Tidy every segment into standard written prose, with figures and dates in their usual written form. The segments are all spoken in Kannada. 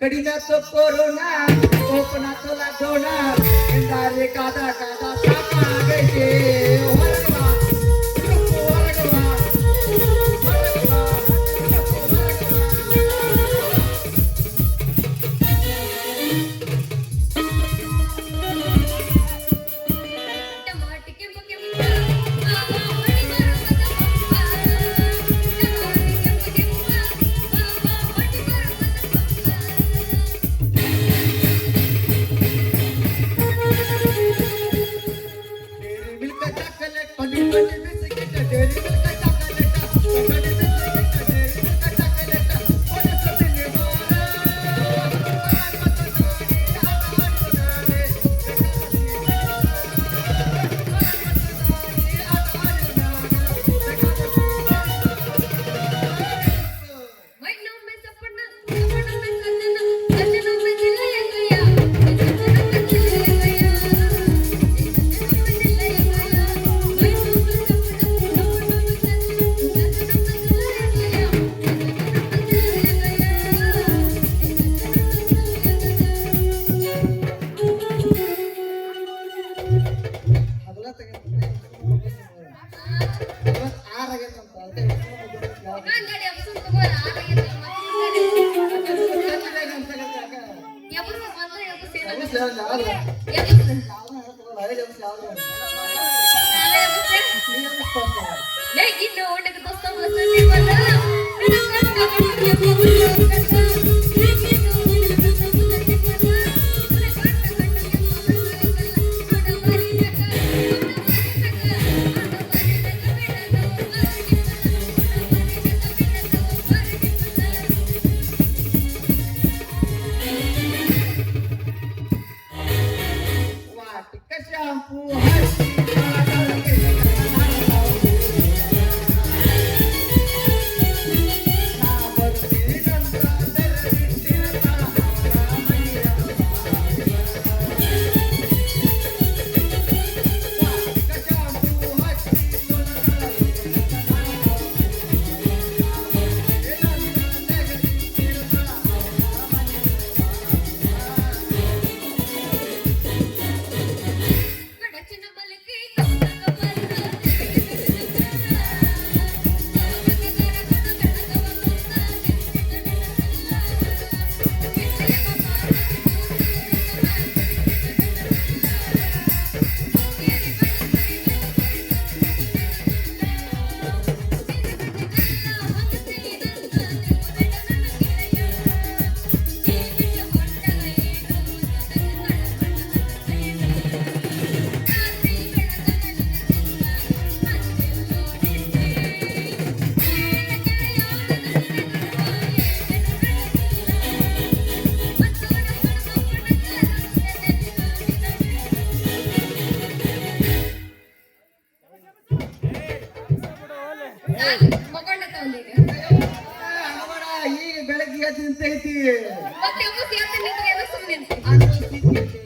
कड़ीला तो कोरोना कोपना तो लाडोना इंदारे कादा कादा सापा गए होरगवा होरगवा होरगवा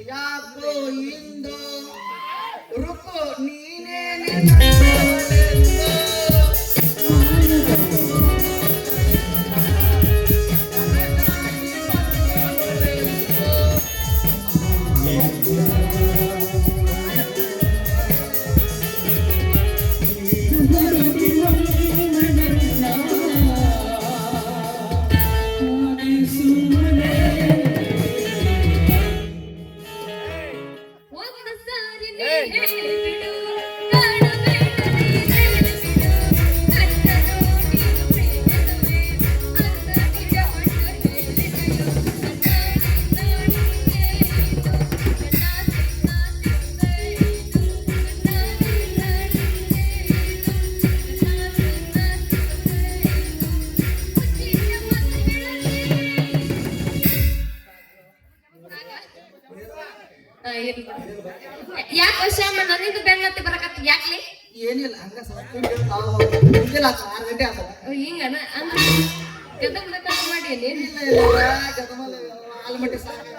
ಯಾಕೋ ಇಂದು ರುಕು ನೀನೇನೆ ಯಾಕೆ ಶ್ಯಾಮ ನನ್ನಿಂದ ಬೆನ್ನತ್ತಿ ಬರಕತ್ತಿ ಯಾಕ್ಲಿ ಏನಿಲ್ಲ ಹಂಗ ಮುಂಜಾನೆ 6 ಗಂಟೆ ಆತ ಹಿಂಗನ ಅಂದ್ರೆ ಗದಮ ಮಾಡಿ ಏನಿಲ್ಲ ಗದಮಲ್ಲ ಆಲ್ಮಟ್ಟಿ ಸಾಕು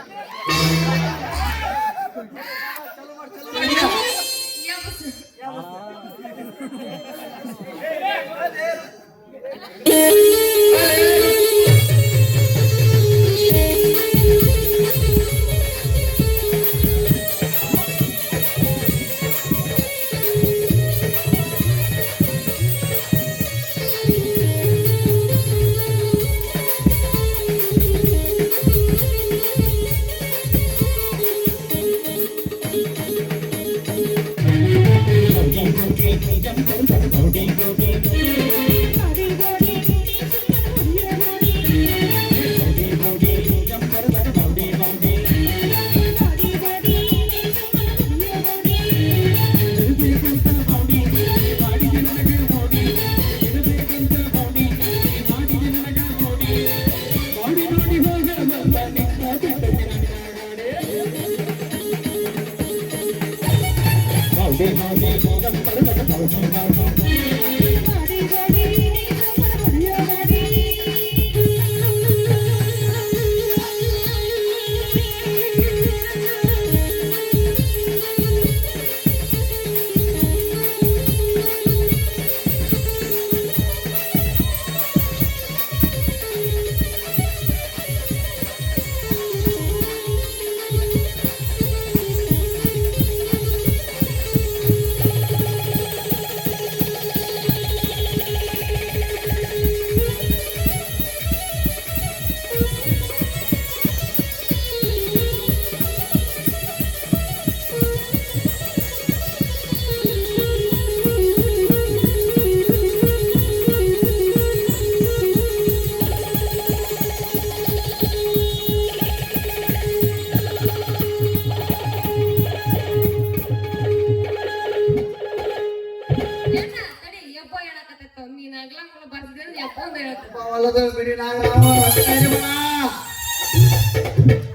ಯಪ್ಪ ಅಂತ ಹೇಳ್ತಾರೆ ಹೊಲದ ಬಿಡಿ ನಾಗರಾವ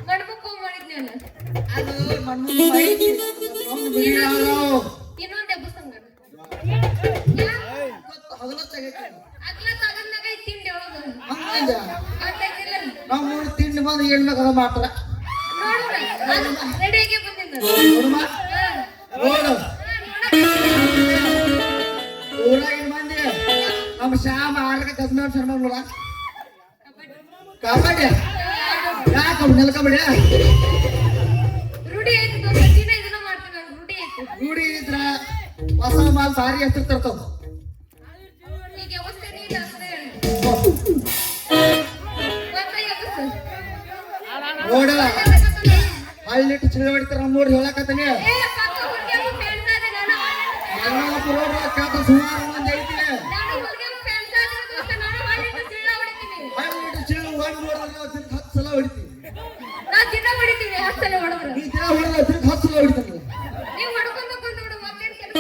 ಗಂಡ್ಮಕ್ಕು ಮಾಡಿದ್ನಿ ಅಲ್ಲ ಅದು ಮಣ್ಣು ಐತಿ ಬಿಡಿ ನಾಗರಾವ್ ಇನ್ನೊಂದ್ ಎಬ್ಬಸಂಗ ಹಗಲ ತೆಗಿತ ಅಗ್ಲ ತಗದ್ನಾಗ ಈ ತಿಂಡಿ ಒಳಗ ಹಂಗಂದ ಗೊತ್ತಾಯ್ತಿಲ್ಲ ನಾವು ಮೂರು ತಿಂಡಿ ಬಂದು ಹೆಣ್ಣು ಕದ ಮಾಡ್ತಾರ ನೋಡು ರೆಡಿಯಾಗಿ ಬಂದಿದ್ದ ನೋಡುಮ ನೋಡು ಊರಾಗಿನ ಮಂದಿ ನಮ್ಮ ಶ್ಯಾಮ ಆಡಕ ಕಬ್ಬಿನ ಶರ್ಮ ನೋಡ ಕಬಡ್ಡಿ ಯಾಕೆ ನೆಲ ಕಬಡ್ಡಿ ರೂಢಿ ಐತಿ ದೋಸ್ತ ದಿನ ಇದನ್ನ ಮಾಡ್ತೀನಿ ನಾನು ರೂಢಿ ಐತಿ ರೂಢಿ ಇದ್ರ ಹೊಸ ಮಾಲ್ ಸಾರಿ ಹೆಸರು ತರ್ತಾವ ಈಗ ವ್ಯವಸ್ಥೆ ನೀಡ ಅಂತ ಹೇಳಿ ಮತ್ತೆ ಎಬ್ಬಸ ನೋಡ ಹಳ್ಳಿಟ್ಟು ಚಿಳಿ ಹೊಡಿತಾರ ನೋಡಿ ಹೇಳಕತ್ತೀನಿ ಏ ಪಕ್ಕ ಹುಡುಗಿಯರು ಫ್ರೆಂಡ್ಸ್ ಆದೆ ನಾನು ಪುರೋಡ ಕಾತ ಸುಮಾರು ಮಂದಿ ಐತಿ ನಾನು ಹುಡುಗಿಯರು ಫ್ರೆಂಡ್ಸ್ ಆದ್ರೆ ದೋಸ್ತ ನಾನು ಹಾಡಿಟ್ಟು ಸಿಳ್ಳ ಹೊಡಿತೀನಿ ಹಳ್ಳಿಟ್ಟು ಚಿಳಿ ಒಂದು ನೋಡಿದ್ರೆ 10 ಸಲ ಹೊಡಿತೀನಿ ನಾ ದಿನ ಹೊಡಿತೀನಿ 10 ಸಲ ಹೊಡೆದ್ರು ಈ ದಿನ ಹೊಡೆದ್ರೆ 10 ಸಲ ಹೊಡಿತೀನಿ ನೀವು ಹೊಡ್ಕೊಂಡು ನೋಡು ಮತ್ತೇನ್ ಕೆಲಸ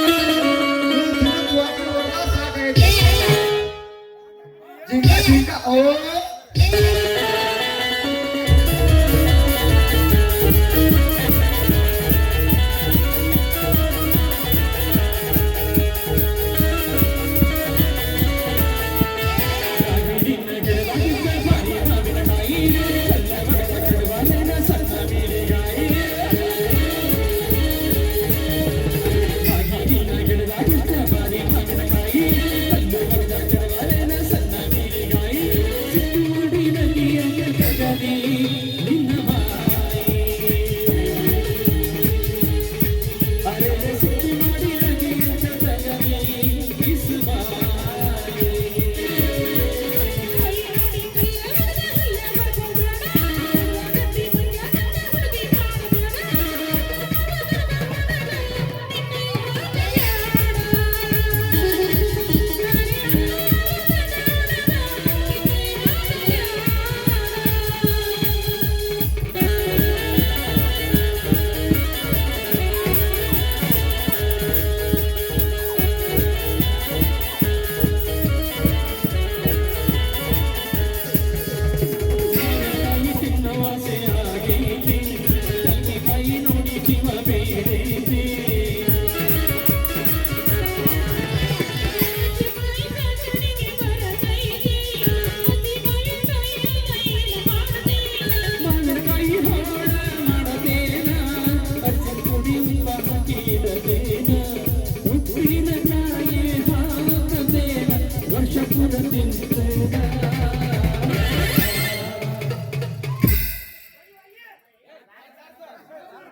ಸಾಕಾಯ್ತು ಜಿಂಕ ಜಿಂಕ ಓ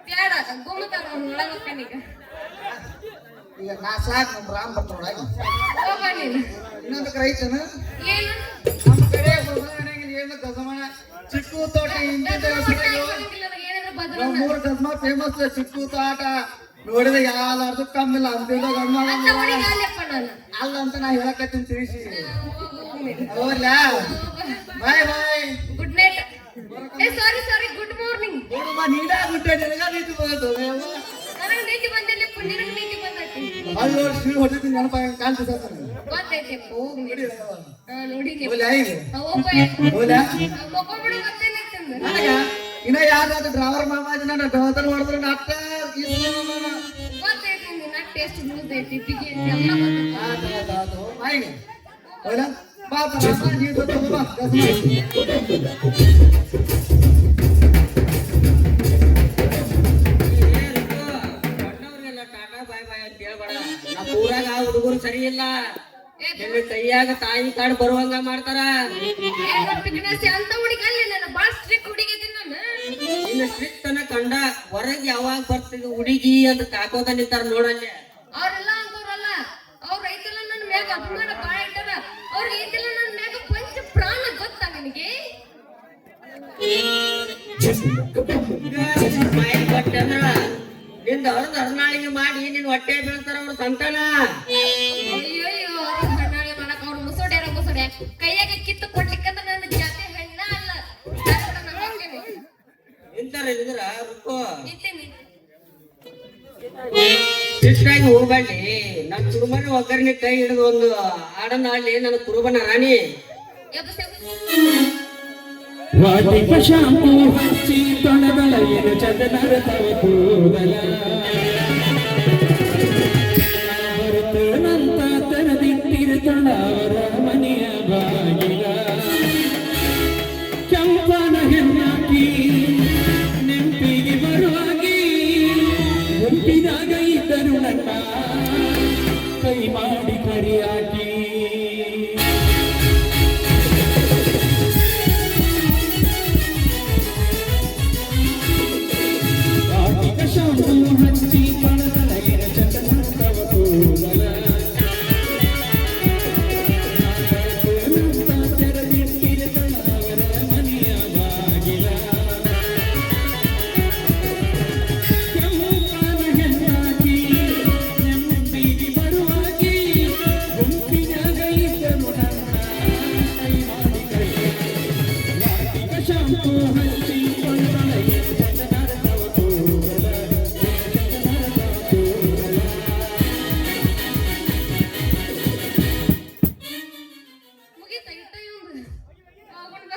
ಬ್ಯಾಡ ಗುಮ್ಮತಾರ ಒಳಗ ಕಣ್ಣಿಗ ಈಗ ನಾ ಸಾಕು ನಮ್ಮ ರಾಮ್ ಬರ್ತಾವ ಹೋಗ ನೀನು ಇನ್ನೊಂದು ರೈತನ ಏನು ನಮ್ಮ ಕಡೆ ಏನು ಗಜಮಾನ ಚಿಕ್ಕು ತೋಟ ಇಂತಿಂತ ಏನಾದ್ರು ಬದಲ ನಾವು 3 ಗಜಮ ಫೇಮಸ್ ಚಿಕ್ಕು ತೋಟ ನೋಡಿದ್ರೆ ಯಾವ್ದು ಕಮ್ಮಿಲ್ಲ ಅಂತಿದ್ದ ಗಜಮ ಅಂತ ಹುಡುಗ ಅಲ್ಲಪ್ಪ ನಾನು ಅಲ್ಲ ಅಂತ ನಾ ಹೇಳಕತ್ತೀನಿ ತಿಳಿಸಿ ಹೋಗ್ಲಾ ಬಾಯ್ ಬಾಯ್ ಗುಡ್ ನೈಟ್ ಏ ಸಾರಿ ಗುಡ್ ಮಾರ್ನಿಂಗ್ ನೋಡಮ್ಮ ನೀಡಾ ಗುಡ್ಡ ನಿನಗ ನೀತಿ ಬಂತು ನನಗೆ ನೀತಿ ಬಂದಿಲ್ಲ ನಿನಗೆ ನೀತಿ ಬಂದೈತಿ ಅಲ್ಲಿ ಸಿಳು ಹೊಡಿತೀನಿ ನೆನಪ ಕಾಲ್ ಬಿಸಾಕ ಗೊತ್ತೈತಿ ಹೋಗಿ ನೋಡಿನಿ ಹೋಗ್ಲಾ ಈಗ ಹೋಗ್ಬ ಹೋಗ್ಲಾ ಮಕ್ಕೊಂಬಿಡು ಗೊತ್ತೇನೈತಿ ನನಗ ಇನ್ನ ಯಾವ್ದಾದ್ರು ಡ್ರೈವರ್ ಮಾಮಾಜಿ ನನ್ನ ಡೋತರ್ ಹೊಡೆದ್ರೆ ನಾಟ ಗೊತ್ತೈತಿ ನಿನ್ನ ಟೇಸ್ಟ್ ಮುಗ್ದೈತಿ ಪಿಗಿ ಎಲ್ಲ ಗೊತ್ತೈತಿ ಆಯ್ತು ಹೋಗ್ಲಾ ಬಾಪ ರಾಮ ನೀ ಗೊತ್ತ ಬಾ ಊರಾಗ ಹುಡುಗರು ಸರಿ ಇಲ್ಲ ಎಲ್ಲಿ ಕೈಯಾಗ ತಾಯಿ ಕಾರ್ಡ್ ಬರುವಂಗ ಮಾಡ್ತಾರ ಅಂತ ಹುಡುಗ ಅಲ್ಲಿ ನಾನು ಬಾಳ ಸ್ಟ್ರಿಕ್ ಹುಡುಗಿ ಇದೀನಿ ನಾನು ಇನ್ನು ಸ್ಟ್ರಿಕ್ಟ್ ಅನ್ನ ಕಂಡ ಹೊರಗೆ ಯಾವಾಗ ಬರ್ತಿದ್ ಹುಡುಗಿ ಅಂತ ಕಾಕೋದ ನಿಂತಾರ ನೋಡಲ್ಲಿ ಅವ್ರೆಲ್ಲ ಅಂತವ್ರಲ್ಲ ಅವ್ರ ರೈತಲ್ಲ ನನ್ನ ಮ್ಯಾಗ ಅಭಿಮಾನ ಬಾಳ ಇಟ್ಟಾರ ಅವ್ರ ಐತಿಲ್ಲ ನನ್ನ ಮ್ಯಾಗ ಪಂಚ ಪ್ರಾಣ ಗೊತ್ತಾ ನಿನಗೆ ಬಾಯಿ ಕೊಟ್ಟೆ ಅಂದ್ರ ನಿಂದ ಅವ್ರದ್ದು ಹರನಾಳಿಗೆ ಮಾಡಿ ನಿನ್ ಹೊಟ್ಟೆ ಬೀಳ್ತಾರ ಅವ್ರ ಸಂತಾನ ಅಯ್ಯಯ್ಯೋ ಅವ್ರ ಕಣ್ಣಾಳೆ ಮಾಡಕ್ ಅವ್ರ ಮುಸೋಡ್ಯಾರ ಕೈಯಾಗ ಕಿತ್ತು ಕೊಡ್ಲಿಕ್ಕಂತ ನನ್ನ ಜಾತಿ ಹೆಣ್ಣ ಅಲ್ಲ ನಿಂತಾರ ಇದ್ರ ರುಕ್ಕೋ ನಿಂತೀನಿ ಇಷ್ಟಾಗಿ ಹೋಗ್ಬೇಡಿ ನನ್ ಕುರುಬನ ಒಗ್ಗರಣೆ ಕೈ ಹಿಡಿದು ಒಂದು ಹಾಡನ್ನ ಆಡ್ಲಿ ನನ್ನ ಕುರುಬನ ರಾಣಿ. ಎಬ್ಬಸ್ ವಾಟಿಕ ಶಾಂಪು ಹಚ್ಚಿ ತೊಣಗಳ ಏನು ಚಂದನರ ತವ ಕೂದಲ ಬರುತ್ತನಂತ ತೆರೆದಿಟ್ಟಿರುತ್ತಳ ಅವರ ಮನೆಯ ಬಾಗಿಲ ಕೆಂಪನ ಹೆಣ್ಣಾಕಿ ನೆಂಪಿಗೆ ಬರುವಾಗಿ ಗುಂಪಿನಾಗ ಇದ್ದರು ನನ್ನ ಕೈ ಮಾಡಿ ಕರಿಯಾಕಿ ಶಾಂಪು ಹಚ್ಚಿ ತೊಣಗಳ ಏನು ಚಂದನರ ತವ ಕೂದಲ ತೆರೆದಿಟ್ಟಿರುತ್ತಳ ಅವರ ಮನೆಯ ಬಾಗಿಲ ಕೆಂಪನ ಹೆಣ್ಣಾಕಿ ನೆಂಪಿಗೆ ಬರುವಾಗಿ ಗುಂಪಿನಾಗ ಇದ್ದರು ನನ್ನ ಕೈ ಮಾಡಿ ವಾಟಿಕ ಶಾಂಪು ಹಚ್ಚಿ ತೊಣಗಳ ಏನು ಚಂದನರ ತವ ಕೂದಲ ಮುಗಿತ ಇಟ್ಟ ಇವಂದು ಹೋಗೋಣ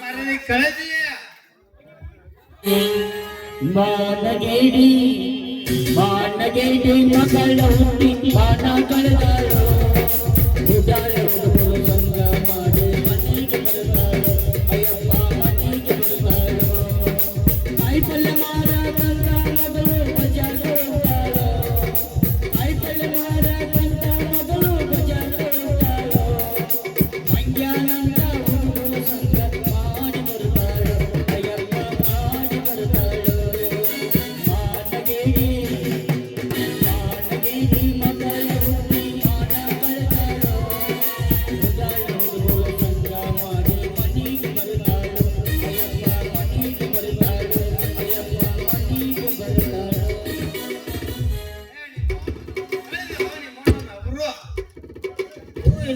ಮರದಿ ಕಳೆದಿಯ ಮಾನಗೇಡಿ ಮಗಳ ಹುಟ್ಟಿ ಮಾನ ಕಳೆದಾಳು ಉದಾಳು ಸಂಗ ಮಾಡಿ ಮನೆಗೆ ಬರ್ತಾಳು ಅಯ್ಯಪ್ಪ ಮನೆಗೆ ಬರ್ತಾಳು ಕಾಯಿಪಲ್ಯ ಮಾರ ಬಂದ ಮಗಳು ಬಜಾರ್ ಹೋಗ್ತಾಳು ಕಾಯಿಪಲ್ಯ ಮಾರ ಬಂದ ಮಗಳು ಬಜಾರ್ ಹೋಗ್ತಾಳು ಮಂಗ್ಯಾನಂದ ಹುಡುಗರು ಸಂಗ ಮಾಡಿ ಬರ್ತಾಳು ಅಯ್ಯಪ್ಪ ಮಾಡಿ ಬರ್ತಾಳು ಮಾನಗೇಡಿ ಮಗಳ ಹುಟ್ಟಿ ಮಾನ ಕಳೆದಾಳು ಉದಾಳು ಹುಡುಗರು ಸಂಗ ಮಾಡಿ ಮನೆಗೆ ಬರ್ತಾಳು ಅಯ್ಯಪ್ಪ ಮನೆಗೆ ಬರ್ತಾಳು ಅಯ್ಯಪ್ಪ ಮನೆಗೆ ಬರ್ತಾಳು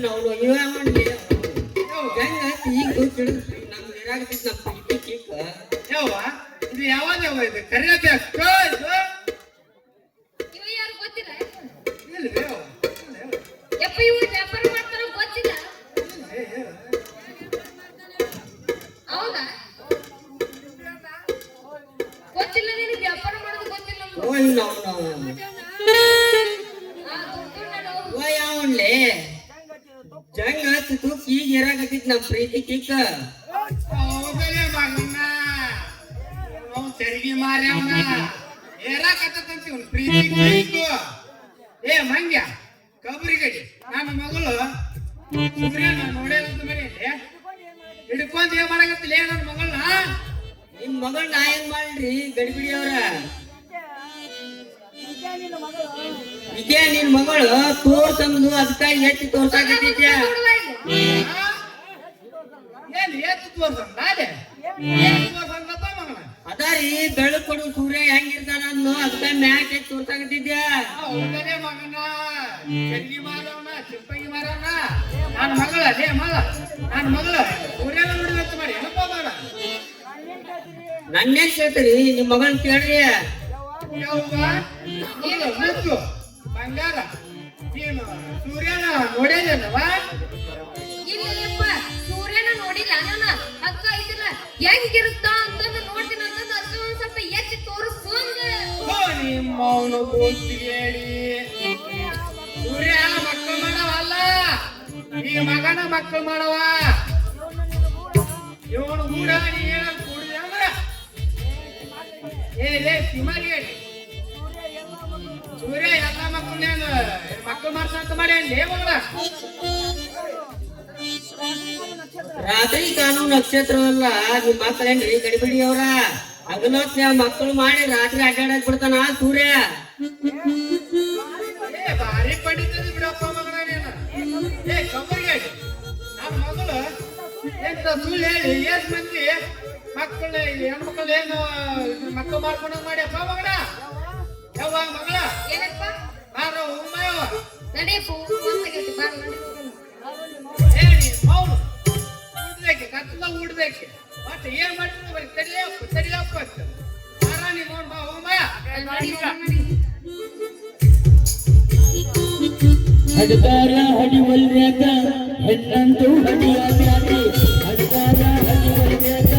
ನಾವು ಇವ ಮಾಡ್ಲಿ ಹೆಂಗ ಈಗ ಗೊತ್ತಿಡು ನಮ್ ನೀರಾಗತ್ತಿದ್ ನಮ್ ಪ್ರೀತಿ ಚಿಕ್ಕ ಯವ್ವ ಇದು ಯಾವಾಗ ಇದು ಕರಿಯಬೇಕು ಇವ ಯಾರು ಗೊತ್ತಿಲ್ಲ ಇಲ್ವೇ ಯಪ್ಪ ಇವ್ರು ವ್ಯಾಪಾರ ಮಾಡ್ತಾರೋ ಗೊತ್ತಿಲ್ಲ ಹೌದಾ ಗೊತ್ತಿಲ್ಲ ನಿನಗೆ ವ್ಯಾಪಾರ ಮಾಡೋದು ಗೊತ್ತಿಲ್ಲ ನಮ್ಗೆ. ಓಯ್ ನಾವು ಆ ದುಡ್ಡು ನಡು. ಓಯ್ ಯಾವನ್ಲೆ ಜಂಗ ಹತ್ತಿತ್ತು ಈಗ ಇರಾಗತ್ತಿದ್ ನಮ್ ಪ್ರೀತಿ ಚಿಕ್ಕ ಹೌದಲೇ ಮಗನ್ನ ಅವ್ನು ತೆರಿಗೆ ಮಾರ್ಯವನ ಏರಾಕತ್ತಂತ ಇವ್ನು ಪ್ರೀತಿ ಬೇಕು ಏ ಮಂಗ್ಯ ಕಬ್ರಿಗಡಿ ನನ್ನ ಮಗಳು ಸುಮ್ನೆ ನೋಡೇನಂತ ಮನೆಯಲ್ಲಿ ಹಿಡ್ಕೊಂಡ್ ಏನ್ ಮಾಡಕತ್ತಿಲ್ಲ ನನ್ನ ಮಗಳನ್ನ ನಿಮ್ ಮಗಳ್ ನಾ ಏನ್ ಮಾಡ್ರಿ ಗಡಿಬಿಡಿ ಅವ್ರ ಇದೇ ನಿನ್ ಮಗಳು ತೋರ್ಸಂದು ಅದಕ್ಕಾಗಿ ಎತ್ತಿ ತೋರ್ಸಾಕತ್ತಿದ್ಯ ಏನ್ ಏತು ತೋರ್ಸಂದ ನಾಳೆ ಏನ್ ತೋರ್ಸಂದಪ್ಪ ಮಗನ ಅದಾರಿ ಬೆಳಕು ಕೊಡು ಸೂರ್ಯ ಹೆಂಗಿರ್ತಾನ ಅನ್ನೋ ಅದಕ್ಕಾಗಿ ಮ್ಯಾಕ್ ಎತ್ತಿ ತೋರ್ಸಾಕತ್ತಿದ್ಯ ಹೌದಲೇ ಮಗನ ತೆರಿಗೆ ಮಾರವನ ಚಿಪ್ಪಗಿ ಮಾರವನ ನನ್ನ ಮಗಳ ಅದೇ ಮಗ ನನ್ನ ಮಗಳು ಸೂರ್ಯನ ನೋಡಿದಂತ ಮಾಡಿ ಏನಪ್ಪ ಮಗ ನನ್ನೇನ್ ಕೇಳ್ತೀರಿ ನಿಮ್ ಮಗಳ್ ಕೇಳ್ರಿ ಯವ್ವ ನೀನು ಮುದ್ದು ಬಂಗಾರ ನೀನು ಸೂರ್ಯನ ನೋಡೇನವ ಇಲ್ಲಪ್ಪ ಸೂರ್ಯನ ನೋಡಿಲ್ಲ ನಾನು ಅಕ್ಕ ಐತಿಲ್ಲ ಹೆಂಗಿರುತ್ತ ಅಂತಂದು ನೋಡ್ತೀನಿ ಅಂತಂದು ಅಕ್ಕ ಒಂದ್ ಸ್ವಲ್ಪ ಎತ್ತಿ ತೋರಿಸು ಅಂದ ನಿಮ್ಮವನು ಗೋಸ್ತಿ ಹೇಳಿ ಸೂರ್ಯ ಮಕ್ಕಳು ಮಾಡವಲ್ಲ ಈ ಮಗನ ಮಕ್ಕಳು ಮಾಡವ ಇವನು ಕೂಡ ನೀ ಏನ ಕೂಡಿದೆ ಅಂದ್ರ ಏ ಸಿಮರಿ ಹೇಳಿ ಸೂರ್ಯ ಎಲ್ಲ ಮಕ್ಕಳನ್ನೇನು ಮಕ್ಕಳು ಮಾಡ್ಸಂತ ಮಾಡಿ ಲೇ ಮಗಳ ರಾತ್ರಿ ಕಾಣೋ ನಕ್ಷತ್ರವಲ್ಲ ನಿಮ್ ಮಕ್ಕಳೇನ್ರಿ ಗಡಿಬಿಡಿ ಅವ್ರ ಹಗಲೊತ್ನ್ಯಾಗ ಮಕ್ಕಳು ಮಾಡಿ ರಾತ್ರಿ ಅಡ್ಡಾಡಕ್ ಬಿಡ್ತಾನ ಸೂರ್ಯ ಏ ಭಾರಿ ಪಡಿತದ ಬಿಡಪ್ಪ ಮಗಳ ನೀನು ಏ ಕಬ್ಬರಿಗೆ ನನ್ನ ಮಗಳು ಎಂತ ಸುಳ್ಳು ಹೇಳಿ ಏಸ್ ಮಂದಿ ಮಕ್ಕಳ ಹೆಣ್ಮಕ್ಳು ಏನು ಮಕ್ಕಳು ಮಾಡ್ಕೊಂಡು ಮಾಡ್ಯಪ್ಪ ಮಗಳ ಯವ್ವ ಮಗಳ ಏನಪ್ಪ ಬಾರ ಉಮ್ಮಯ್ಯವ ನಡೆಯಪ್ಪ ಒಂದಾಗೈತಿ ಬಾರ ನಡಿ ಹೋಗೋಣ. ಹೇಳಿ ಮೌನು ಊಡ್ಬೇಕೆ ಕತ್ತಲ ಊಡ್ಬೇಕೆ ಮತ್ತೆ ಏನ್ ಮಾಡ್ತೀವಿ ಬರೀ ತಡಿಯಪ್ಪ ಅಂತ ನೀ ನೋಡ್ ಬಾ ಹೋಗ ಹಡಗಾರ ಹಡಿವಲ್ಯಾಗ ಹೆಣ್ಣಂತೂ ಹಡಿಯಾಗಿ ಹಡಗಾರ ಹಡಿವಲ್ಯಾಗ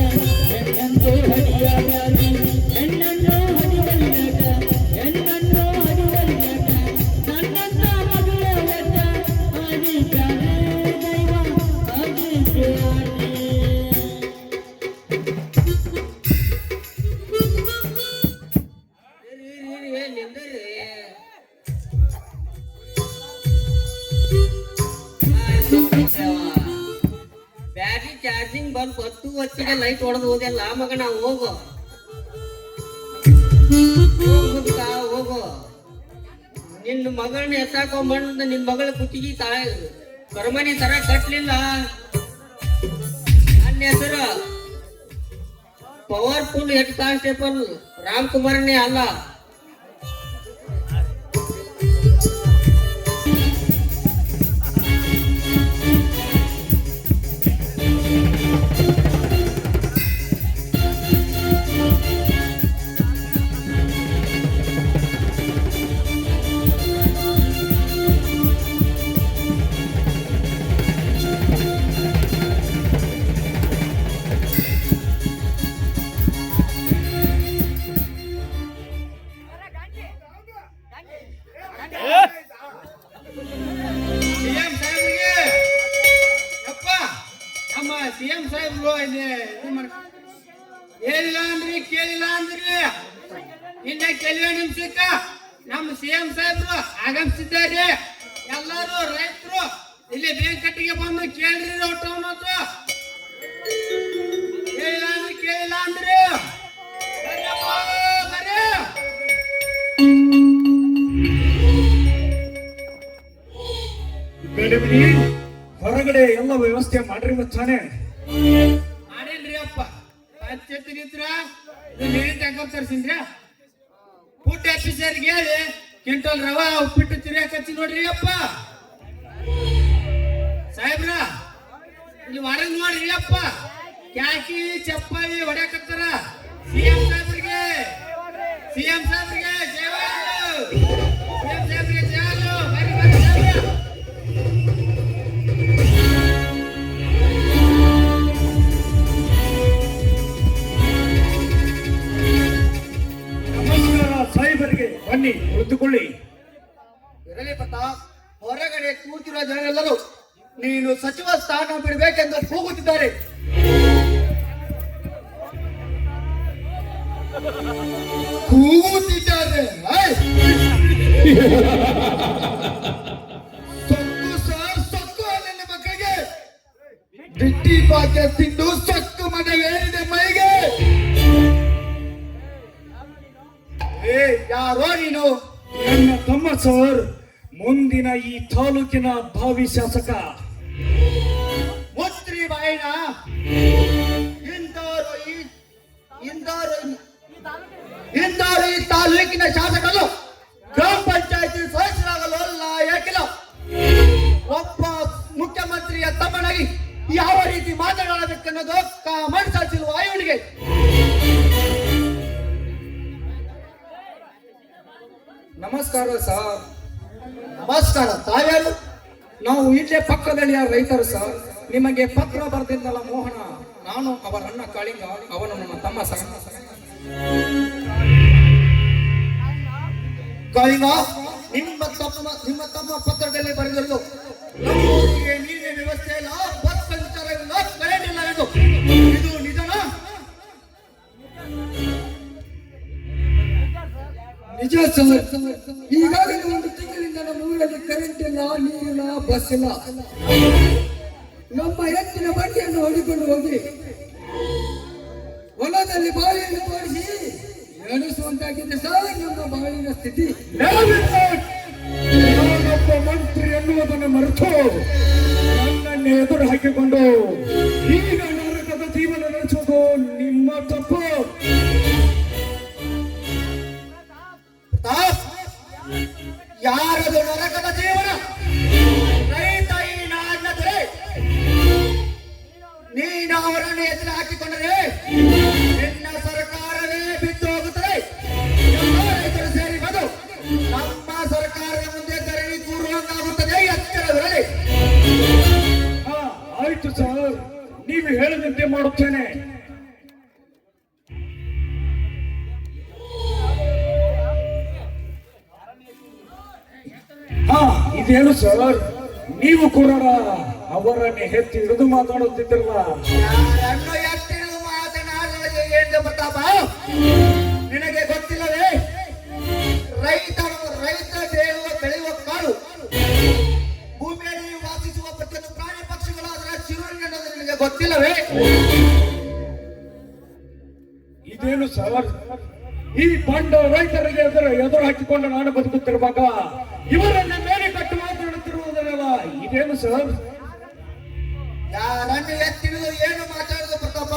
ಹೆಣ್ಣಂತೂ ಹಡಿಯಾಗಿ ಹೆಣ್ಣನ್ನು ಹಡಿವಲ್ಯಾಗ ಹೆಣ್ಣನ್ನು ಹಡಿವಲ್ಯಾಗ ನನ್ನಂತ ಮಗಳ ಒಟ್ಟ ಆಗಿದ್ದಾನೆ ದೈವ ಆಗಿದ್ದಾನೆ. ಬ್ಯಾಟ್ರಿ ಚಾರ್ಜಿಂಗ್ ಬಂದ್ ಹೊತ್ತು ಹೊತ್ತಿಗೆ ಲೈಟ್ ಹೊಡೆದು ಹೋದೆಲ್ಲ ಮಗನ ಹೋಗು ಹೋಗು ನಿನ್ನ ಮಗಳನ್ನ ಎತ್ತಾಕೊಂಬಂದು ನಿನ್ ಮಗಳ ಕುತ್ತಿಗೆ ಕರ್ಮನಿ ತರ ಕಟ್ಲಿಲ್ಲ. ನನ್ನ ಹೆಸರು ಪವರ್ಫುಲ್ ಹೆಡ್ ಕಾನ್ಸ್ಟೇಬಲ್ ರಾಮ್ಕುಮಾರನೇ ಅಲ್ಲ. ಸಿಎಂ ಸಾಹೇಬ್ರಿಗೆ ಅಪ್ಪ ನಮ್ಮ ಸಿಎಂ ಸಾಹೇಬ್ರು ಹೇಳಿಲ್ಲ ಅಂದ್ರಿ ಕೇಳಿಲ್ಲ ಅಂದ್ರಿ ಇನ್ನ ಕೆಲವೇ ನಿಮಿಷಕ್ಕ ನಮ್ಮ ಸಿಎಂ ಸಾಹೇಬ್ರು ಆಗಮಿಸಿದ್ದಾರೆ. ಎಲ್ಲರೂ ರೈತರು ಇಲ್ಲಿ ಬೇಕಟ್ಟಿಗೆ ಬಂದು ಕೇಳ್ರಿ ಒಟ್ಟವನತ್ತು ಹೇಳಿಲ್ಲ ಅಂದ್ರಿ ಕೇಳಿಲ್ಲ ಅಂದ್ರಿ ಬರ್ರಿ ಗಡಿಬಿಡಿ ಹೊರಗಡೆ ಎಲ್ಲ ವ್ಯವಸ್ಥೆ ಮಾಡ್ರಿ ಮತ್ತಾನೆ ಮಾಡಿಲ್ರಿ ಅಪ್ಪ ಹಚ್ಚಿದ್ರ ನೀರಿನ ಟ್ಯಾಂಕರ್ ತರ್ಸಿನ್ರಿ ಫುಡ್ ಆಫೀಸರ್ಗೆ ಹೇಳಿ ಕ್ವಿಂಟಲ್ ರವಾ ಉಪ್ಪಿಟ್ಟು ತಿರಿಯಾಕ ಹಚ್ಚಿ ನೋಡ್ರಿ ಅಪ್ಪ ಸಾಹೇಬ್ರ ಇಲ್ಲಿ ಹೊರಗ್ ನೋಡ್ರಿ ಅಪ್ಪ ಕ್ಯಾಕಿ ಚಪ್ಪಾಳಿ ಹೊಡ್ಯಾಕತ್ತಾರ ಸಿಎಂ ಸಾಹೇಬ್ರಿಗೆ ಜಯವಾಗಲು ಸಿಎಂ ಸಾಹೇಬ್ರಿಗೆ ಜಯವಾಗಲು ಬರ್ರಿ ಬರ್ರಿ ಸಾಹೇಬ್ರ ಸಾಹೇಬರಿಗೆ ಬನ್ನಿ ಕುಳಿತುಕೊಳ್ಳಿ. ಇರಲಿ ಪ್ರತಾಪ್, ಹೊರಗಡೆ ಕೂತಿರುವ ಜನರೆಲ್ಲರೂ ನೀನು ಸಚಿವ ಸ್ಥಾನ ಬಿಡಬೇಕೆಂದು ಕೂಗುತ್ತಿದ್ದಾರೆ. ಕೂಗುತ್ತಿದ್ದಾರೆ ಸೊಕ್ಕು ನನ್ನ ಮಕ್ಕಳಿಗೆ ಬಿಟ್ಟಿ ಪಾಕ್ಯ ತಿಂದು ಸೊಕ್ಕು ಮನೆಗೇರಿದೆ ಮೈಗೆ. ಯಾರೋ ನೀನು? ನನ್ನ ತಮ್ಮ ಸರ್, ಮುಂದಿನ ಈ ತಾಲೂಕಿನ ಭಾವಿ ಶಾಸಕ. ಮುತ್ರಿ ಬಾಯಿನ ಇಂದವರು ಈ ತಾಲೂಕಿನ ಶಾಸಕರು ಗ್ರಾಮ ಪಂಚಾಯತಿ ಸದಸ್ಯರಾಗಲು ಅಲ್ಲ ಯಾಕಿಲ್ಲ. ಒಬ್ಬ ಮುಖ್ಯಮಂತ್ರಿಯ ತಮ್ಮನಾಗಿ ಯಾವ ರೀತಿ ಮಾತನಾಡಬೇಕೆನ್ನೋದು ಮನಸ್ಸಾಚಿಲ್ವಾ ಇವನಿಗೆ? ನಮಸ್ಕಾರ ಸರ್. ನಮಸ್ಕಾರ. ತಾವ್ಯಾರು? ನಾವು ಇಲ್ಲೇ ಪಕ್ಕದಲ್ಲಿ ರೈತರು ಸರ್. ನಿಮಗೆ ಪತ್ರ ಬರೆದಿದ್ದಲ್ಲ ಮೋಹನ, ನಾನು ಅವರ ಅಣ್ಣ ಕಾಳಿಂಗ, ಅವನು ನನ್ನ ತಮ್ಮ ಸರ್. ಕಾಳಿಂಗ, ನಿಮ್ಮ ತಮ್ಮ ಪತ್ರದಲ್ಲಿ ಬರೆದಿರುವುದು ನಮ್ಮೂರಿಗೆ ನೀರಿನ ವ್ಯವಸ್ಥೆ ಇಲ್ಲ, ಬಸ್ ಸಂಚಾರವಿಲ್ಲ, ಕರೆಂಟ್ ಇಲ್ಲ ಎಂದು. ಇದು ನಿಜನಾ? ನಿಜ ಸರ್. ಈಗಾಗಲೇ ಒಂದು ತಿಂಗಳಿಂದ ನಮ್ಮ ಊರಲ್ಲಿ ಕರೆಂಟ್ ಇಲ್ಲ, ನೀರಿಲ್ಲ, ಬಸ್ ಇಲ್ಲ. ನಮ್ಮ ಎತ್ತಿನ ಬಂಡಿಯನ್ನು ಹೊಡಿಕೊಂಡು ಹೋಗಿ ಹೊಲದಲ್ಲಿ ಬಾವಿಯನ್ನು ತೋರಿಸಿ ಎಣಿಸುವಂತಾಗಿದೆ ಸರ್ ನಮ್ಮ ಬಾವಿನ ಸ್ಥಿತಿ. ನಾನೊಬ್ಬ ಮಂತ್ರಿ ಎನ್ನುವುದನ್ನು ಮರೆತು ನನ್ನನ್ನು ಎದುರು ಹಾಕಿಕೊಂಡು ಈಗ ನರಕದ ಜೀವನ ನಡೆಸುವುದು ನಿಮ್ಮ ತಪ್ಪು. ಯಾರದು ನರಕದ ಜೀವನ? ರೈತ ಈ ನಾಡಿನ ದೊರೆ. ನೀನು ಅವರನ್ನು ಎದುರು ಹಾಕಿಕೊಂಡರೆ ಮಾಡುತ್ತೇನೆ. ಹಾ, ಇದೇನು ಸರ್, ನೀವು ಕೂಡ ಅವರನ್ನೇ ಎತ್ತಿ ಹಿಡಿದು ಮಾತಾಡುತ್ತಿದ್ರಲ್ಲ. ಯಾರನ್ನು ಎತ್ತಿಡಿದು ಮಾತನಾಡುವುದಕ್ಕೆ ಏನು ಪ್ರತಾಪ? ನಿನಗೆ ಗೊತ್ತಿಲ್ಲವೇ? ರೈತ ಬೆಳೆಯುವ ಕಾಡು, ಭೂಮಿಯಲ್ಲಿ ವಾಸಿಸುವ ಪ್ರತಿಯೊಂದು ಪ್ರಾಣಿ ಪಕ್ಷಿಗಳು ಅದರ ಜೀವನ ಅನ್ನೋದು ನಿನಗೆ ಗೊತ್ತಿಲ್ಲವೇ? ಇದೇನು ಸರ್, ಈ ಬಂಡ ರೈತರಿಗೆ ಎದುರು ಹಾಕಿಕೊಂಡು ನಾನು ಬದುಕುತ್ತಿರುವಾಗ ಇವರನ್ನ ಮೇಲೆ ಕಟ್ಟು ಮಾತನಾಡುತ್ತಿರುವುದರಲ್ಲ, ಇದೇನು ಸರ್? ಯಾರನ್ನು ಎತ್ತಿಡಿದು ಏನು ಮಾತಾಡುದು ಪ್ರತಾಪ?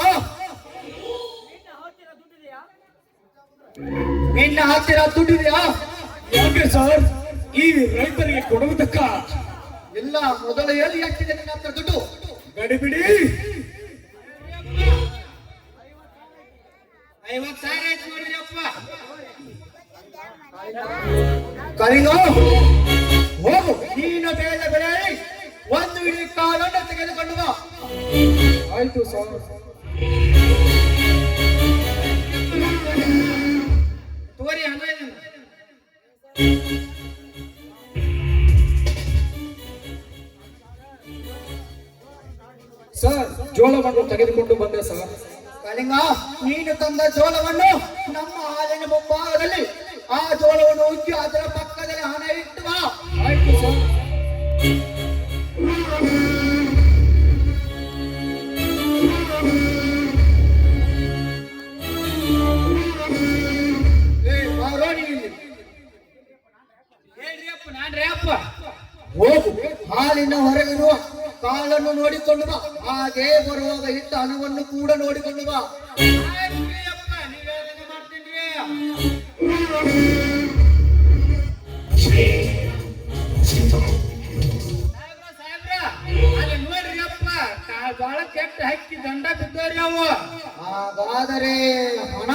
ನಿನ್ನ ಹತ್ತಿರ ದುಡ್ಡಿದೆಯಾ? ಯಾಕೆ ಸರ್, ಈ ರೈತರಿಗೆ ಕೊಡುವುದಕ್ಕ? ಇಲ್ಲ, ಮೊದಲು ಎಲ್ಲಿ ಹಾಕಿದೆ ನಿನ್ನ ಹತ್ರ ದುಡ್ಡು? ಗಡಿಬಿಡಿ. 50,000 ಆಯ್ತು ನೋಡಿರಪ್ಪ. ಕಳಿಂಗ, ಹೋಗು, ನೀನು ಬೆಳೆದ ಬೆಳೆ ಒಂದು ಇಡೀ ಕಾಲನ್ನು ತೆಗೆದುಕೊಂಡು ಬಾ. ಆಯ್ತು ಸರ್. ತೋರಿ ಹಣ ಇದನ್ನ. ಸರ್, ಜೋಳವನ್ನು ತೆಗೆದುಕೊಂಡು ಬಂದೆ ಸರ್. ಕಳಿಂಗ, ನೀನು ತಂದ ಜೋಳವನ್ನು ನಮ್ಮ ಹಾಲಿನ ಮುಂಭಾಗದಲ್ಲಿ ಆ ಜೋಳವನ್ನು ಉಜ್ಜಿ ಅದರ ಪಕ್ಕದಲ್ಲಿ ಹಣ ಇಟ್ಟು ಬಾ. ಆಯ್ತು ಸರ್. ಬಾರೋ ನೀನು ಇಲ್ಲಿ. ಹೇಳ್ರಿ ಅಪ್ಪ, ನಾನ್ರಿ ಅಪ್ಪ. ಹೋಗು, ಹಾಲಿನ ಹೊರಗಿರುವ ಕಾಲನ್ನು ನೋಡಿಕೊಂಡು ಬಾ. ಹಾಗೆ ಬರುವಾಗ ಇಟ್ಟ ಹಣವನ್ನು ಕೂಡ ನೋಡಿಕೊಂಡು ಬಾ. ಆಯ್ತ್ರಿ ಅಪ್ಪ, ನೀವ್ ಹೇಳ್ದಂಗೆ ಮಾಡ್ತೀನ್ರಿ. ಸಾಹೇಬ್ರ, ಅಲ್ಲಿ ನೋಡ್ರಿ ಅಪ್ಪ, ಬಾಳ ಕೆಟ್ಟ ಹಕ್ಕಿ ದಂಡ ಬಿದ್ದವ್ರಿ ಅವು. ಹಾಗಾದರೆ ಹಣ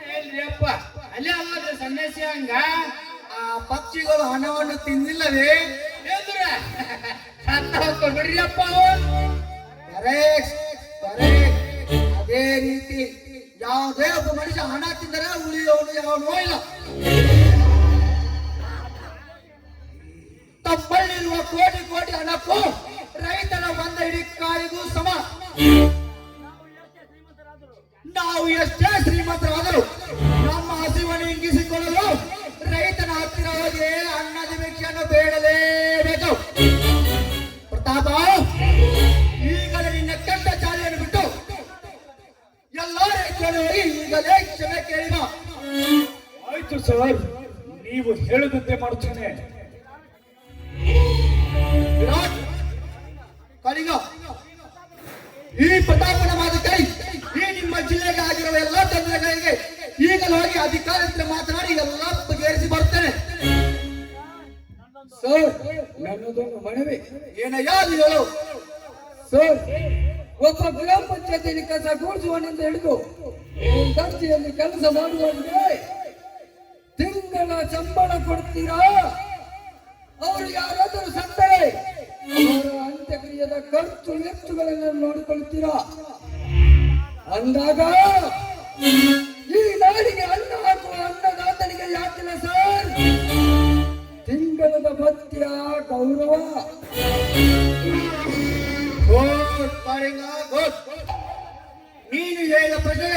ಹೇಳ್ರಿ ಅಪ್ಪ, ಅಲ್ಲೇ ಅವಾಗ ಸನ್ಯಾಸಿ ಹಂಗ ಆ ಪಕ್ಷಿಗಳು ಹಣವನ್ನು ತಿಂದಿಲ್ಲವೇ? ಹೇಳಿದ್ರ ಕೊಡ್ಬಿಡ್ರಿ ಅಪ್ಪ ಅವು. Correct, correct. ಅದೇ ರೀತಿ ಯಾವುದೇ ಒಬ್ಬ ಮನುಷ್ಯ ಹಣ ತಿಂದರೆ ಉಳಿಯೋನು ಯಾವನೋ ಇಲ್ಲ. ತಮ್ಮಲ್ಲಿರುವ ಕೋಟಿ ಕೋಟಿ ಹಣಕ್ಕೂ ರೈತನ ಒಂದ ಇಡೀ ಕಾಲಿಗೂ ಸಮ. ನಾವು ಎಷ್ಟೇ ಶ್ರೀಮಂತರಾದರೂ ನಮ್ಮ ಹಸಿವನ್ನು ಇಂಗಿಸಿಕೊಳ್ಳಲು ರೈತನ ಹತ್ತಿರ ಹೋಗಿ ಅನ್ನದ ಭಿಕ್ಷೆಯನ್ನು ಬೇಡಲೇಬೇಕು. ಪ್ರತಾಪ, ಈಗಲೇ ನಿನ್ನ ಕೆಟ್ಟ ಚಾಲಿಯನ್ನು ಬಿಟ್ಟು ಎಲ್ಲ ರೈತರು ಹೋಗಿ ಈಗಲೇ ಕ್ಷಮೆ ಕೇಳಿದ. ಆಯ್ತು ಸರ್, ನೀವು ಹೇಳಿದಂತೆ ಮಾಡುತ್ತೇನೆ. ವಿರಾಟ್, ಕಳಿಂಗ, ಈ ಪ್ರತಾಪನ ಮಾತು ಕೈ ಈ ನಿಮ್ಮ ಜಿಲ್ಲೆಗೆ ಆಗಿರುವ ಎಲ್ಲ ತೊಂದರೆಗಳಿಗೆ ಈಗಲೇ ಹೋಗಿ ಅಧಿಕಾರಿಗಳ ಮಾತನಾಡಿ ಎಲ್ಲ ಬಗೆಹರಿಸಿ ಬರ್ತೇನೆ. ಸರ್, ನನ್ನದೊಂದು ಮನವಿ. ಏನಯ್ಯ ಅದು ಹೇಳು. ಸರ್, ಒಬ್ಬ ಗ್ರಾಮ ಪಂಚಾಯತಿಯಲ್ಲಿ ಕಸ ಗೂಡಿಸುವನಿಂದ ಹಿಡಿದು ದರ್ಜೆಯಲ್ಲಿ ಕೆಲಸ ಮಾಡುವವನಿಗೆ ತಿಂಗಳ ಸಂಬಳ ಕೊಡ್ತೀರಾ? ಅವರು ಯಾರಾದರೂ ಸತ್ತರೆ ಅವರ ಅಂತ್ಯಕ್ರಿಯೆಯ ಖರ್ಚು ವೆಚ್ಚಗಳನ್ನು ನೋಡಿಕೊಳ್ಳುತ್ತೀರಾ? ಅಂದಾಗ ಈ ನಾಡಿಗೆ ಅನ್ನ ಹಾಕುವ ಅನ್ನದಾತನಿಗೆ ಯಾಕಿಲ್ಲ ಸರ್ ತಿಂಗಳದ ಭತ್ಯ ಗೌರವ? Good Kalinga, good. ನೀನು ಹೇಳ ಪ್ರಜೆ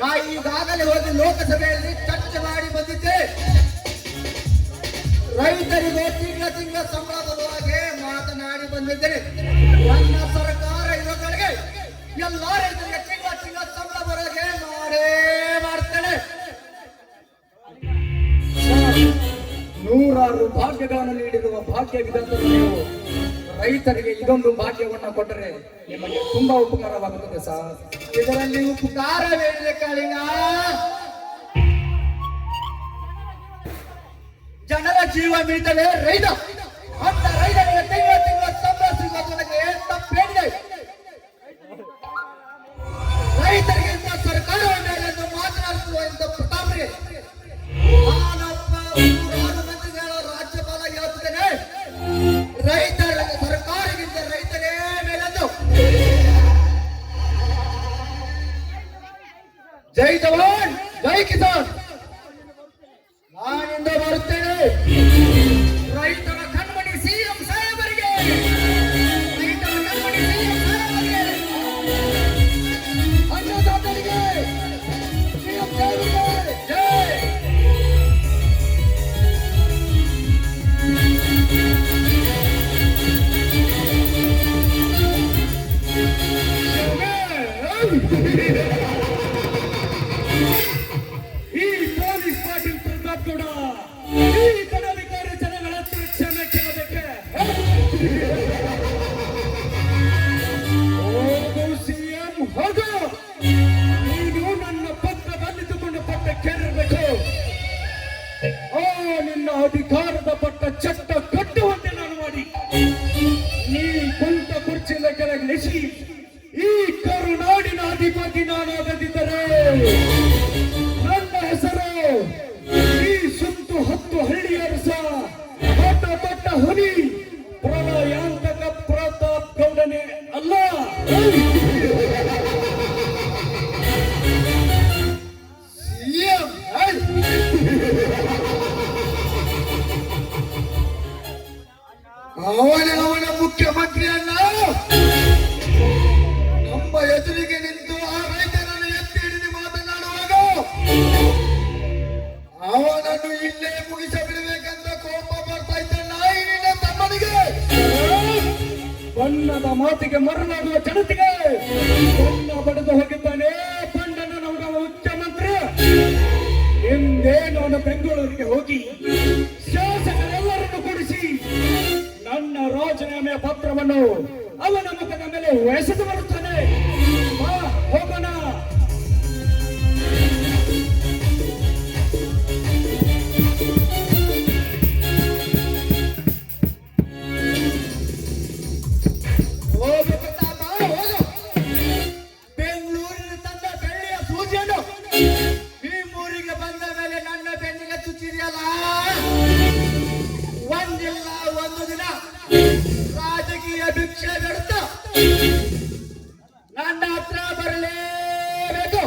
ನಾ ಈಗಾಗಲೇ ಹೋಗಿ ಲೋಕಸಭೆಯಲ್ಲಿ ಚರ್ಚೆ ಮಾಡಿ ಬಂದಿದ್ದೆ. ರೈತರಿಗೆ ತಿಂಗಳ ಸಂಬಳ ಬರುವ ಹಾಗೆ ಮಾತನಾಡಿ ಬಂದಿದ್ದೇನೆ. ನನ್ನ ಸರ್ಕಾರ ಇರೋಗಳಿಗೆ ಎಲ್ಲ ರೈತರಿಗೆ ತಿಂಗಳ ಸಂಬಳ ಬರೋಗೆ ಮಾಡೇ ಮಾಡ್ತೇನೆ. ನೂರಾರು ಭಾಗ್ಯಗಳನ್ನು ನೀಡಿರುವ ಭಾಗ್ಯ ವಿಧಾತರು ನೀವು ರೈತರಿಗೆ ಇದೊಂದು ಭಾಗ್ಯವನ್ನು ಕೊಟ್ಟರೆ ನಿಮಗೆ ತುಂಬಾ ಉಪಕಾರವಾಗುತ್ತದೆ ಸರ್. ಇದರಲ್ಲಿ ಉಪಕಾರವೇನಿದೆ ಕಳಿಂಗ? ಜನರ ಜೀವ ಮೀಟಲೇ ರೈತ. ಅಂತ ರೈತರಿಗೆ ತಿಂಗಳ ಸಂಬಳ ಸಿಗೋದು ನನಗೆ ತಪ್ಪೇನಿದೆ? ರೈತರಿಗೆ ಇಂಥ ಸರ್ಕಾರವ ಮೇಲೆ ಮಾತನಾಡುತ್ತಿರುವಂತ ಪ್ರತಾಪರಿಗೆ ನಾನೊಬ್ಬ ನೂರಾರು ಮಂದಿಗಳ ರಾಜ್ಯಪಾಲ ಹೇಳ್ತಿದ್ದೇನೆ, ರೈತರ ಸರ್ಕಾರಕ್ಕಿಂತ ರೈತರೇ ಮೇಲೆಂದು. ಜೈ ಜವಾನ್ ಜೈ ಕಿಸಾನ್. ನಾನಿಂದ ಬರುತ್ತೇನೆ. ರೈತರ ಕಣ್ಮಣಿ ಸಿಎಂ ಸಾಹೇಬರಿಗೆ, ರೈತರ ಕಣ್ಮಣಿ ಸಿಎಂ ಸಾಹೇಬರಿಗೆ, ಅನ್ನದಾತರಿಗೆ ಸಿಎಂ ಸಾಹೇಬರಿಗೆ ಜೈ. ಈ ಪೊಲೀಸ್ ಪಾಟೀಲ್ ಪ್ರತಾಪ್ ಗೌಡ ಈ ಪದಾಧಿಕಾರಿ ಜನಗಳ ಹತ್ರ ಕ್ಷಮೆ ಕೇಳಬೇಕೆ? ಹೋಗು ಸಿಎಂ ಹೋಗು. ನೀನು ನನ್ನ ಪತ್ರದಲ್ಲಿದ್ದುಕೊಂಡು ಪಟ್ಟ ಕೇಳಿರ್ಬೇಕು. ನಿನ್ನ ಅಧಿಕಾರದ ಪಟ್ಟ ಚಟ್ಟ ಕಟ್ಟುವಂತೆ ನಾನು ಮಾಡಿ ನೀ ಕುಂತ ಕುರ್ಚಿಯಿಂದ ಕೆಳಗಿಳಿಸಿ ಈ ಕರುನಾಡಿನ ಅಧಿಪತಿ ನಾನಾಗದಿದ್ದರೆ ನನ್ನ ಹೆಸರು ಈ ಸುತ್ತು 10 ಹಳ್ಳಿಯರಸ ದೊಡ್ಡ ದೊಡ್ಡ ಹುಲಿ ಪ್ರಳಯಾಂತಕ ಪ್ರತಾಪ್ ಗೌಡನೇ ಅಲ್ಲ. ಸಿಎಂ ಅವನ ಮುಖ್ಯಮಂತ್ರಿಯನ್ನ ನಮ್ಮ ಎದುರಿಗೆ ನಿಂತು ಆ ರೈತರನ್ನು ಎತ್ತಿ ಹಿಡಿದು ಮಾತನಾಡುವಾಗ ಅವನನ್ನು ಇಲ್ಲೇ ಮುಗಿಸಬಿಡಬೇಕಂತ ಕೋಪ ಬರ್ತಾ ಇದ್ದ ನಾಯಿ ನಿನ್ನ ತಮ್ಮನಿಗೆ. ಬಣ್ಣದ ಮಾತಿಗೆ ಮರಳಾಗುವ ಜನತೆಗೆ ಬಣ್ಣ ಬಡಿದು ಹೋಗಿದ್ದಾನೆ ಬಣ್ಣನ ನಮ್ಮ ಮುಖ್ಯಮಂತ್ರಿ. ಹಿಂದೇನು ಅವನು ಬೆಂಗಳೂರಿಗೆ ಹೋಗಿ ಶಾಸಕರೆಲ್ಲರನ್ನು ಕೂಡಿಸಿ ನನ್ನ ರಾಜೀನಾಮೆ ಪತ್ರವನ್ನು ಅವನ ಮುಖದ ಮೇಲೆ ಎಸೆದು ಬರುತ್ತಾನೆ. ಬಾ ಹೋಗೋಣ. ಹೋಗು ಪ್ರತಾಪ ಹೋಗು. ಬೆಂಗಳೂರಿನ ತಂದ ಬೆಳ್ಳಿಯ ಸೂಜಿಯನ್ನು ಈ ಊರಿಗೆ ಬಂದ ಮೇಲೆ ನನ್ನ ಬೆನ್ನಿಗೆ ಚುಚ್ಚಿದೆಯಲ್ಲ. ಒಂದಿಲ್ಲ ಒಂದು ದಿನ ರಾಜಕೀಯ ಭಿಕ್ಷೆ ಬೇಡುತ್ತ ನನ್ನ ಹತ್ರ ಬರಲೇಬೇಕು.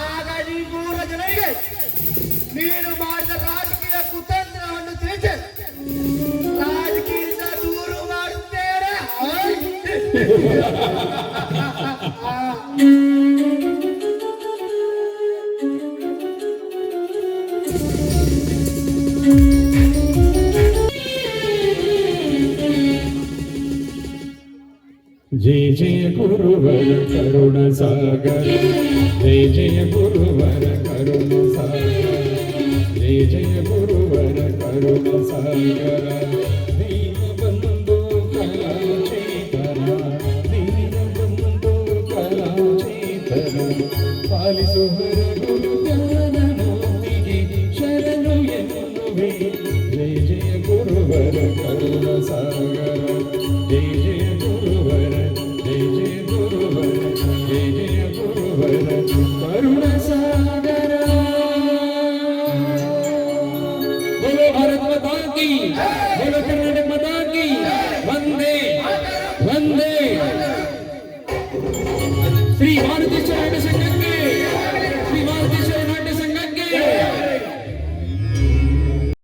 ಆಗ ಈ 3 ಜನರಿಗೆ ನೀನು ಮಾಡಿದ ರಾಜಕೀಯ ಕುತಂತ್ರವನ್ನು ತಿಳಿಸಿ ರಾಜಕೀಯದಿಂದ ದೂರ ಮಾಡುತ್ತೇನೆ. जय जय गुरुवर करुण सागर, जय जय गुरुवर करुण सागर, जय जय गुरुवर करुण सागर. दीन बंधु कलाचेतर, दीन बंधु कलाचेतर, पालिसु हर गुरु ಜ್ಞಾನಮೂರ್ತಿಗೆ ಶರಣು ಎನ್ನುವೆ. जय जय गुरुवर करुण सागर, जय जय गुरुवर, जय जय गुरुवर, जय जय गुरुवर करुण सागर. बोलो भारत माता की, बोलो कर्नाटक माता की. वंदे वंदे. श्री भारती